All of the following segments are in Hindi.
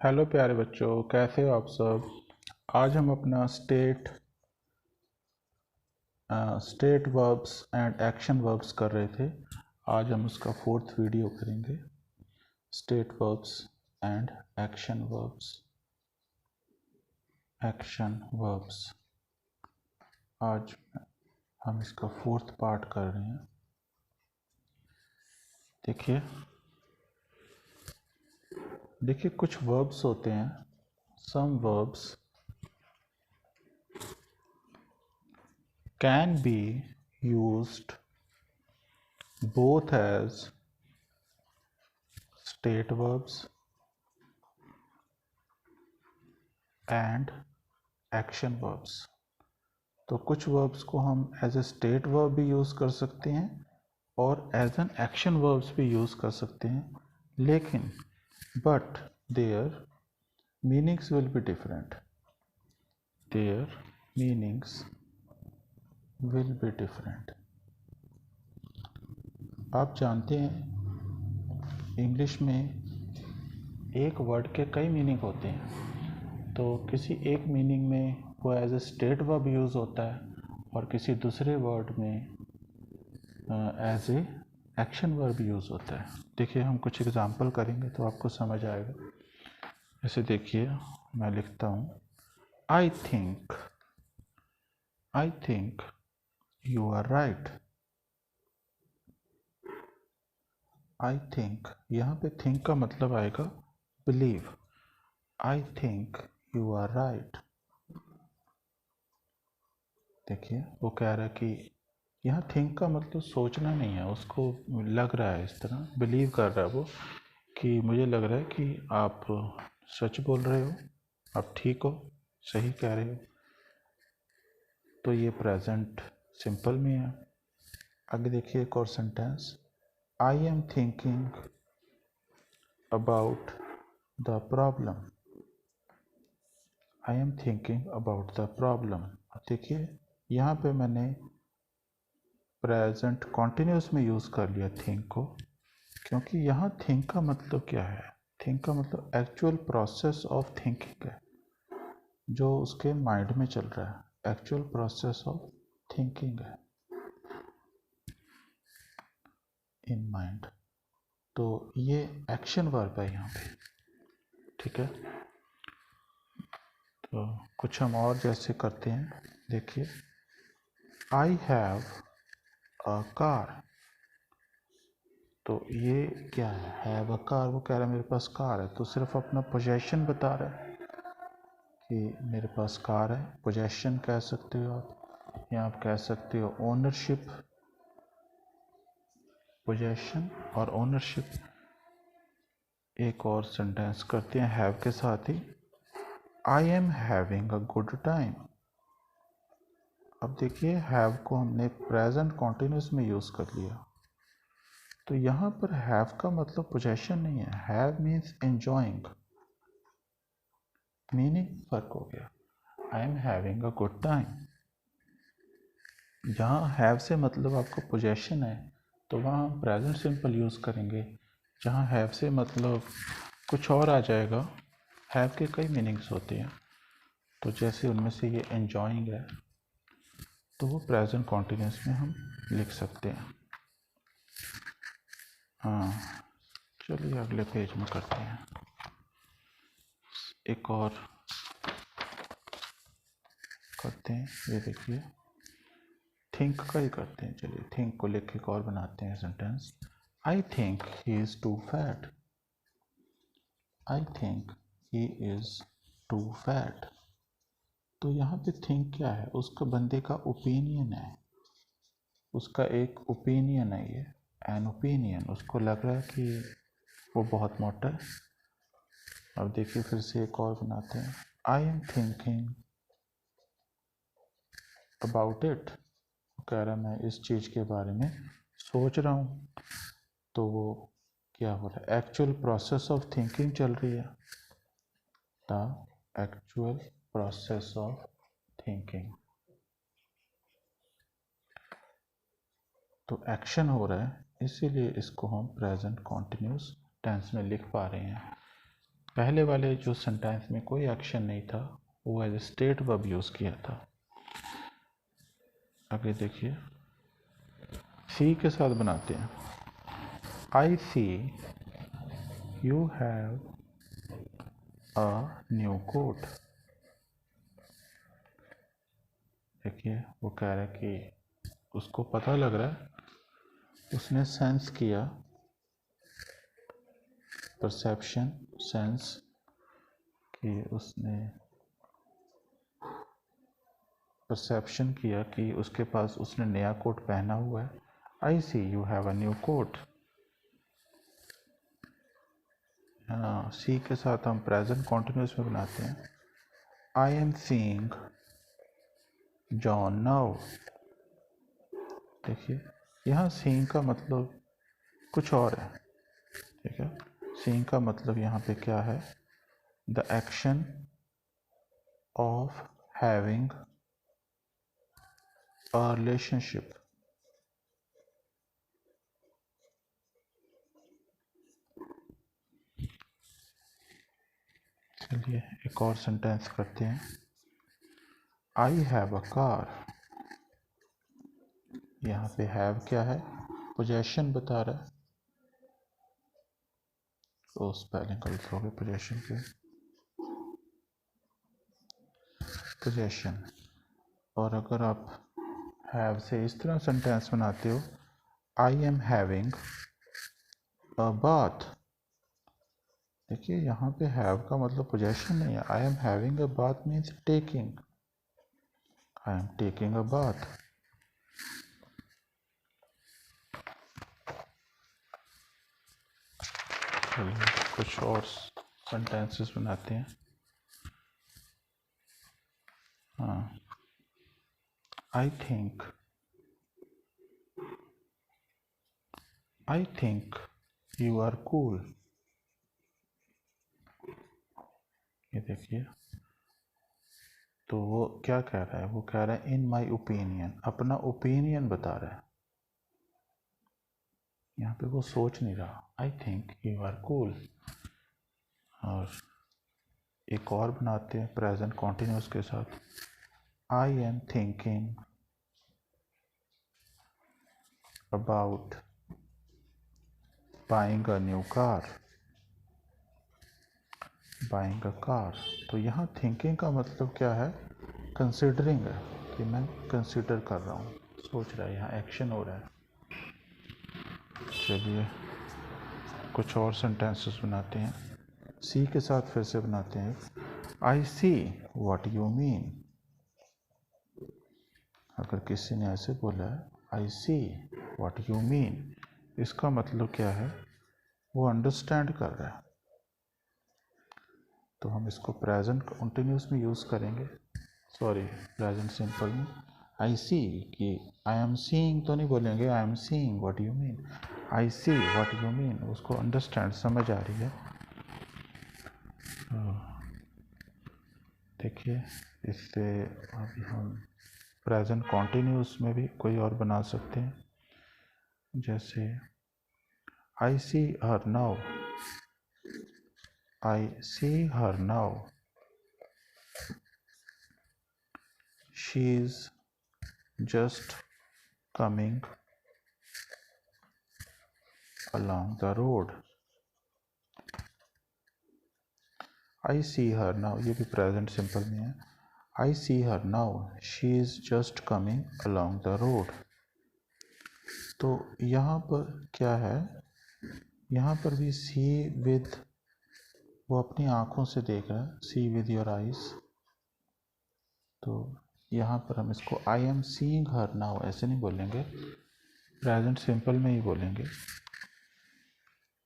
हेलो प्यारे बच्चों, कैसे हो आप सब। आज हम अपना state verbs and action verbs कर रहे थे। आज हम उसका फोर्थ वीडियो करेंगे। State verbs and action verbs. आज हम इसका फोर्थ पार्ट कर रहे हैं। देखिए कुछ वर्ब्स होते हैं। Some verbs can be used both as state verbs and action verbs। तो कुछ verbs को हम एज ए स्टेट वर्ब भी यूज़ कर सकते हैं और एज एन एक्शन वर्ब्स भी यूज़ कर सकते हैं, लेकिन but there meanings will be different. There meanings will be different. आप जानते हैं इंग्लिश में एक वर्ड के कई मीनिंग होते हैं। तो किसी एक मीनिंग में वो as a state verb use होता है और किसी दूसरे वर्ड में as a action verb use होता है। देखिए हम कुछ एग्जांपल करेंगे तो आपको समझ आएगा। जैसे देखिए मैं लिखता हूँ I think you are right. I think, यहाँ पे थिंक का मतलब आएगा believe. I think you are right. देखिए वो कह रहा है कि यहाँ थिंक का मतलब सोचना नहीं है, उसको लग रहा है, इस तरह बिलीव कर रहा है वो कि मुझे लग रहा है कि आप सच बोल रहे हो, आप ठीक हो, सही कह रहे हो। तो ये प्रेजेंट सिंपल में है। आगे देखिए एक और sentence, I am thinking about the problem. I am thinking about the problem. देखिए यहाँ पे मैंने प्रेजेंट कॉन्टिन्यूस में यूज़ कर लिया थिंक को, क्योंकि यहाँ थिंक का मतलब क्या है? थिंक का मतलब एक्चुअल प्रोसेस ऑफ थिंकिंग है, जो उसके माइंड में चल रहा है। एक्चुअल प्रोसेस ऑफ थिंकिंग है इन माइंड। तो ये एक्शन वर्ब है यहाँ पे, ठीक है। तो कुछ हम और जैसे करते हैं। देखिए आई हैव अ कार। तो ये क्या है? हैव अ कार, वो कह रहा है मेरे पास कार है, तो सिर्फ अपना पोजेशन बता रहा है कि मेरे पास कार है। पोजेशन कह सकते हो आप, या आप कह सकते हो ओनरशिप। पोजेशन और ओनरशिप। एक और सेंटेंस करते हैं हैव के साथ ही, I am having a good time. अब देखिए हैव को हमने प्रेजेंट कॉन्टिन्यूस में यूज़ कर लिया, तो यहाँ पर हैव का मतलब पोजेशन नहीं है। Have means enjoying. मीनिंग फर्क हो गया। आई am having a good time, जहाँ हैव से मतलब आपको पोजेशन है तो वहाँ हम प्रेजेंट सिंपल यूज़ करेंगे। जहाँ हैव से मतलब कुछ और आ जाएगा, हैव के कई मीनिंग्स होते हैं, तो जैसे उनमें से ये एंजॉइंग है तो वो प्रेजेंट कॉन्टिन्यूस में हम लिख सकते हैं। हाँ चलिए अगले पेज में करते हैं। एक और करते हैं, ये देखिए थिंक का ही करते हैं। चलिए थिंक को लिख के एक और बनाते हैं sentence, I think he is too fat. I think he is too fat. तो यहाँ पे थिंक क्या है? उसका बंदे का ओपिनियन है, उसका एक ओपिनियन है ये, एन ओपिनियन। उसको लग रहा है कि वो बहुत मोटा है। अब देखिए फिर से एक और बनाते हैं, आई एम थिंकिंग अबाउट इट। कह रहा है मैं इस चीज़ के बारे में सोच रहा हूँ। तो वो क्या हो रहा है? एक्चुअल प्रोसेस ऑफ थिंकिंग चल रही है। The actual process of thinking. तो एक्शन हो रहा है, इसीलिए इसको हम प्रेजेंट कॉन्टिन्यूस टेंस में लिख पा रहे हैं। पहले वाले जो सेंटेंस में कोई एक्शन नहीं था, वो as a state verb use किया था। आगे देखिए, सी के साथ बनाते हैं। I see you have a new coat. देखिए, वो कह रहा है कि उसको पता लग रहा है, उसने सेंस किया, परसेप्शन, सेंस, कि उसने परसेप्शन किया कि उसके पास उसने नया कोट पहना हुआ है। I see you have a new coat. हाँ, सी के साथ हम प्रेजेंट कॉन्टिन्यूस में बनाते हैं। I am seeing John now. देखिए, यहाँ सीइंग का मतलब कुछ और है, ठीक है। सीइंग का मतलब यहाँ पे क्या है, the action of having a relationship. चलिए एक और सेंटेंस करते हैं। I have a car. यहाँ पे हैव क्या है, पोजेशन बता रहा है, तो स्पेलिंग गलत हो गई पोजेशन के, पोजेशन। और अगर आप हैव से इस तरह सेंटेंस बनाते हो, I am having a bath. देखिए, यहाँ पे हैव का मतलब पोजेशन नहीं है। I am having a bath means taking, I am taking a bath. कुछ और सेंटेंसेस बनाते हैं। हाँ, I think you are cool. ये देखिए, तो वो क्या कह रहा है, वो कह रहा है इन माई ओपिनियन, अपना ओपिनियन बता रहा है। यहाँ पे वो सोच नहीं रहा, I think you are cool. और एक और बनाते हैं प्रेजेंट कॉन्टिन्यूस के साथ। I am thinking about buying a new car. Buying a car, तो यहाँ थिंकिंग का मतलब क्या है, कंसिडरिंग है, कि मैं कंसिडर कर रहा हूँ, सोच रहा है, यहाँ एक्शन हो रहा है। चलिए कुछ और सेंटेंसेस बनाते हैं। सी के साथ फिर से बनाते हैं। I see what you mean. अगर किसी ने ऐसे बोला है, I see what you mean, इसका मतलब क्या है, वो अंडरस्टैंड कर रहा है। तो हम इसको प्रेजेंट कंटिन्यूस में यूज़ करेंगे, सॉरी प्रेजेंट सिंपल में। आई सी, कि आई एम सीइंग तो नहीं बोलेंगे, I am seeing what you mean, I see what you mean, उसको अंडरस्टैंड, समझ आ रही है। देखिए, इससे अभी हम प्रेजेंट कॉन्टिन्यूस में भी कोई और बना सकते हैं, जैसे I see her now. I see her now, she is just coming along the road। I see her now, ये भी प्रेजेंट सिंपल में है। I see her now, she is just coming along the road। तो यहाँ पर क्या है, यहाँ पर भी सी विद, वो अपनी आँखों से देख रहा है, सी विद योर आइज। तो यहाँ पर हम इसको I am seeing her now ऐसे नहीं बोलेंगे, प्रेजेंट सिंपल में ही बोलेंगे।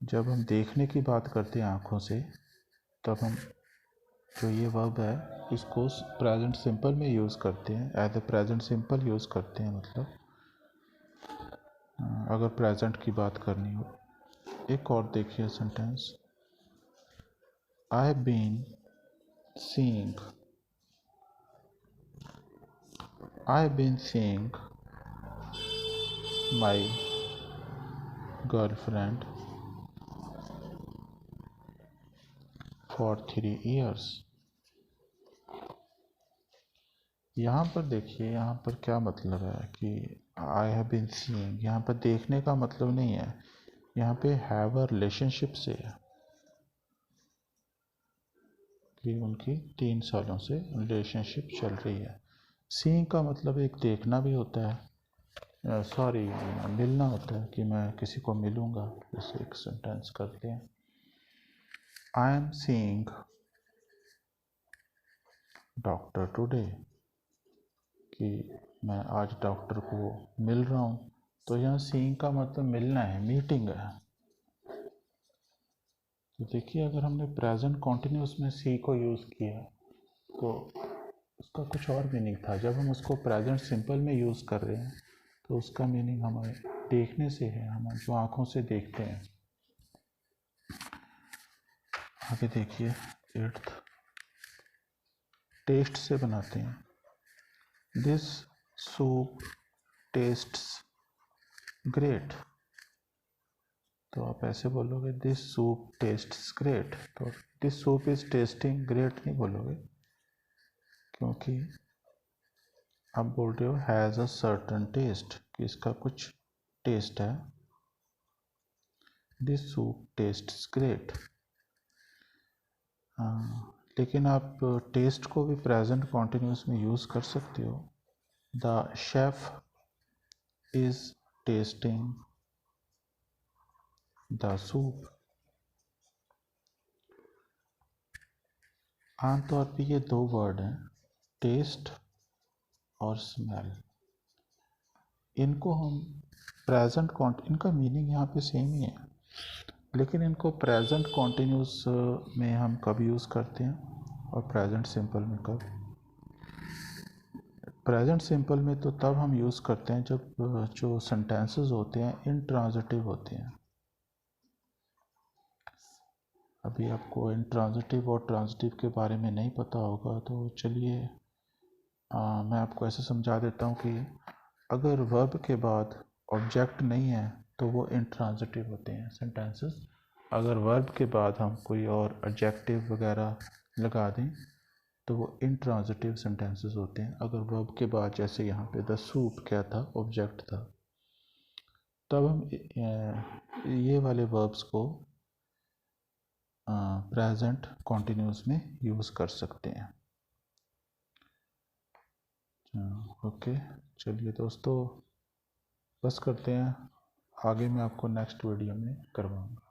जब हम देखने की बात करते हैं आँखों से, तब हम जो ये वर्ब है इसको प्रेजेंट सिंपल में यूज़ करते हैं, as a present simple use करते हैं। मतलब अगर प्रेजेंट की बात करनी हो। एक और देखिए सेंटेंस, I have been seeing, I have been seeing my girlfriend for 3 years। यहाँ पर देखिए, यहाँ पर क्या मतलब है कि आई हैव बीन सीइंग, यहाँ पर देखने का मतलब नहीं है, यहाँ पे हैव अ रिलेशनशिप से है कि उनकी 3 सालों से रिलेशनशिप चल रही है। सीइंग का मतलब एक देखना भी होता है, सॉरी मिलना होता है कि मैं किसी को मिलूँगा। जैसे एक सेंटेंस करते हैं, I am seeing doctor today, कि मैं आज डॉक्टर को मिल रहा हूँ। तो यहाँ सीइंग का मतलब मिलना है, मीटिंग है। तो देखिए, अगर हमने प्रेजेंट कॉन्टिन्यूस में सी को यूज़ किया तो उसका कुछ और मीनिंग था। जब हम उसको प्रेजेंट सिंपल में यूज़ कर रहे हैं तो उसका मीनिंग हमें देखने से है, हम जो आँखों से देखते हैं। आगे देखिए 8th, टेस्ट से बनाते हैं। दिस सूप टेस्ट्स ग्रेट, तो आप ऐसे बोलोगे दिस सूप टेस्ट्स ग्रेट। तो this soup is testing great नहीं बोलोगे, क्योंकि आप बोल रहे हो हैज़ अ सर्टन टेस्ट, कि इसका कुछ टेस्ट है। This soup tests great. लेकिन आप टेस्ट को भी प्रेजेंट कॉन्टिन्यूस में यूज़ कर सकते हो। The chef is testing the soup. आमतौर पे ये 2 वर्ड हैं, टेस्ट और स्मेल। इनको हम प्रेजेंट इनका मीनिंग यहाँ पे सेम ही है, लेकिन इनको प्रेजेंट कॉन्टिन्यूस में हम कब यूज़ करते हैं और प्रेजेंट सिंपल में कब। प्रेजेंट सिंपल में तो तब हम यूज़ करते हैं जब जो सेंटेंसेस होते हैं इंट्रांजिटिव होते हैं। अभी आपको इंट्रांजिटिव और ट्रांजिटिव के बारे में नहीं पता होगा, तो चलिए मैं आपको ऐसे समझा देता हूँ कि अगर वर्ब के बाद ऑब्जेक्ट नहीं है तो वो इंट्रांजिटिव होते हैं सेंटेंसेस। अगर वर्ब के बाद हम कोई और एडजेक्टिव वगैरह लगा दें तो वो इंट्रांजिटिव सेंटेंसेस होते हैं। अगर वर्ब के बाद, जैसे यहाँ पे द सूप क्या था, ऑब्जेक्ट था, तब हम ये वाले वर्ब्स को प्रेजेंट कॉन्टिन्यूस में यूज़ कर सकते हैं। ओके, चलिए दोस्तों बस करते हैं, आगे मैं आपको नेक्स्ट वीडियो में करवाऊँगा।